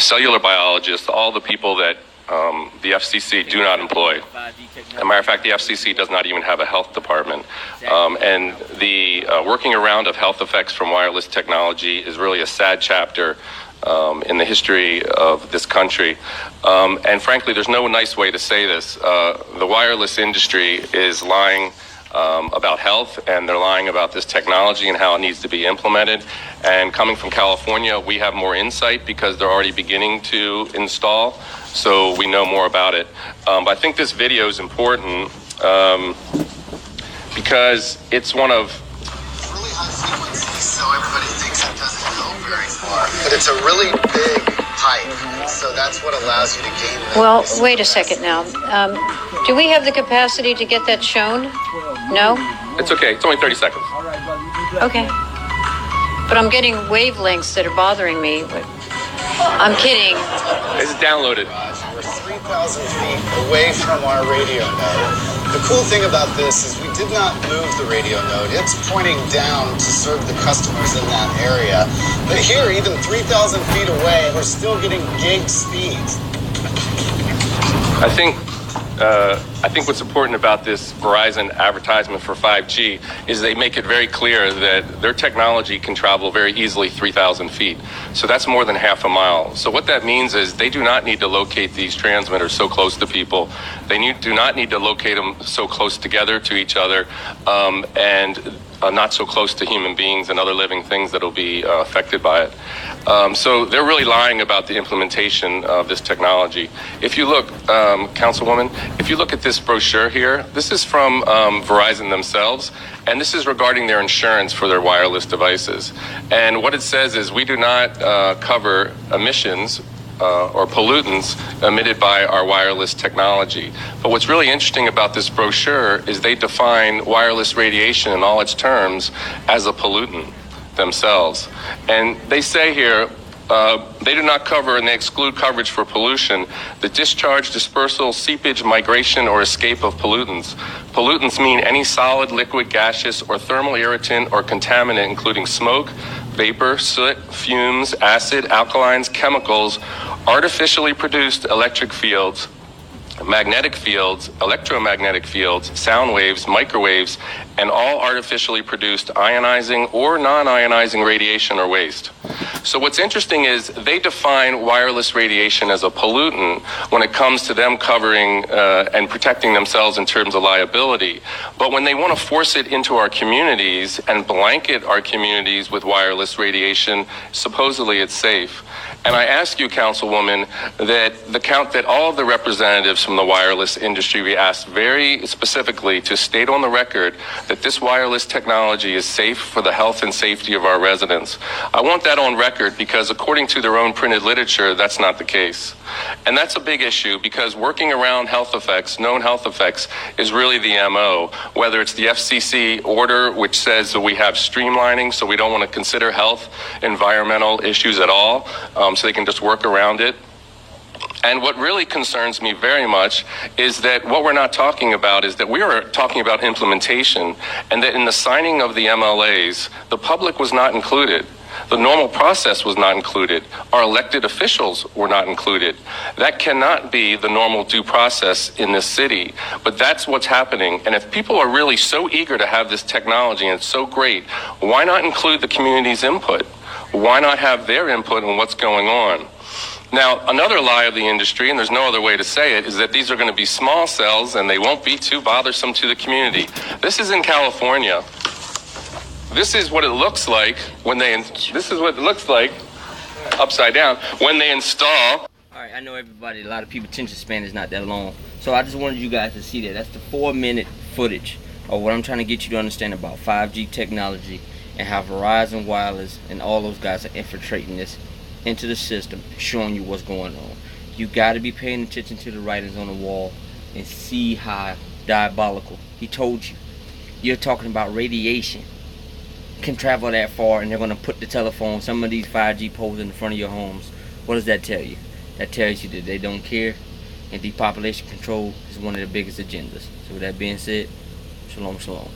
cellular biologists, all the people that the FCC do not employ. As a matter of fact, the FCC does not even have a health department. And the working around of health effects from wireless technology is really a sad chapter in the history of this country. And frankly, there's no nice way to say this. The wireless industry is lying about health, and they're lying about this technology and how it needs to be implemented. And coming from California, we have more insight because they're already beginning to install, so we know more about it. But I think this video is important because it's one of really high frequency, so everybody thinks it doesn't go very far. But it's a really big height, so that's what allows you to gain the... Well, wait a second now. Do we have the capacity to get that shown? No? It's okay. It's only 30 seconds. Okay. But I'm getting wavelengths that are bothering me. I'm kidding. It's downloaded. We're 3,000 feet away from our radio node. The cool thing about this is we did not move the radio node. It's pointing down to serve the customers in that area. But here, even 3,000 feet away, we're still getting gig speeds. I think what's important about this Verizon advertisement for 5G is they make it very clear that their technology can travel very easily 3,000 feet. So that's more than half a mile. So what that means is they do not need to locate these transmitters so close to people. They do not need to locate them so close together to each other, and not so close to human beings and other living things that will be affected by it. So they're really lying about the implementation of this technology. If you look, Councilwoman, if you look at this brochure here, this is from Verizon themselves, and this is regarding their insurance for their wireless devices. And what it says is we do not cover emissions or pollutants emitted by our wireless technology. But what's really interesting about this brochure is they define wireless radiation in all its terms as a pollutant themselves. And they say here, they do not cover and they exclude coverage for pollution, the discharge, dispersal, seepage, migration, or escape of pollutants. Pollutants mean any solid, liquid, gaseous, or thermal irritant or contaminant, including smoke, vapor, soot, fumes, acid, alkalines, chemicals, artificially produced electric fields, magnetic fields, electromagnetic fields, sound waves, microwaves, and all artificially produced ionizing or non-ionizing radiation or waste. So what's interesting is they define wireless radiation as a pollutant when it comes to them covering and protecting themselves in terms of liability. But when they want to force it into our communities and blanket our communities with wireless radiation, supposedly it's safe. And I ask you, Councilwoman, that all of the representatives from the wireless industry be asked very specifically to state on the record that this wireless technology is safe for the health and safety of our residents. I want that on record because according to their own printed literature, that's not the case. And that's a big issue because working around health effects, known health effects, is really the MO. Whether it's the FCC order, which says that we have streamlining, so we don't want to consider health, environmental issues at all, so they can just work around it. And what really concerns me very much is that what we're not talking about is that we are talking about implementation, and that in the signing of the MLAs, the public was not included. The normal process was not included. Our elected officials were not included. That cannot be the normal due process in this city, but that's what's happening. And if people are really so eager to have this technology and it's so great, why not include the community's input? Why not have their input on what's going on? Now, another lie of the industry, and there's no other way to say it, is that these are going to be small cells and they won't be too bothersome to the community. This is in California. This is what it looks like when this is what it looks like upside down when they install. All right, I know everybody, a lot of people attention span is not that long. So I just wanted you guys to see that. That's the 4-minute footage of what I'm trying to get you to understand about 5G technology and how Verizon Wireless and all those guys are infiltrating this into the system, showing you what's going on. You got to be paying attention to the writings on the wall and see how diabolical. He told you. You're talking about radiation. Can travel that far, and they're going to put the telephone, some of these 5G poles in the front of your homes. What does that tell you? That tells you that they don't care, and depopulation control is one of the biggest agendas. So with that being said, shalom, shalom.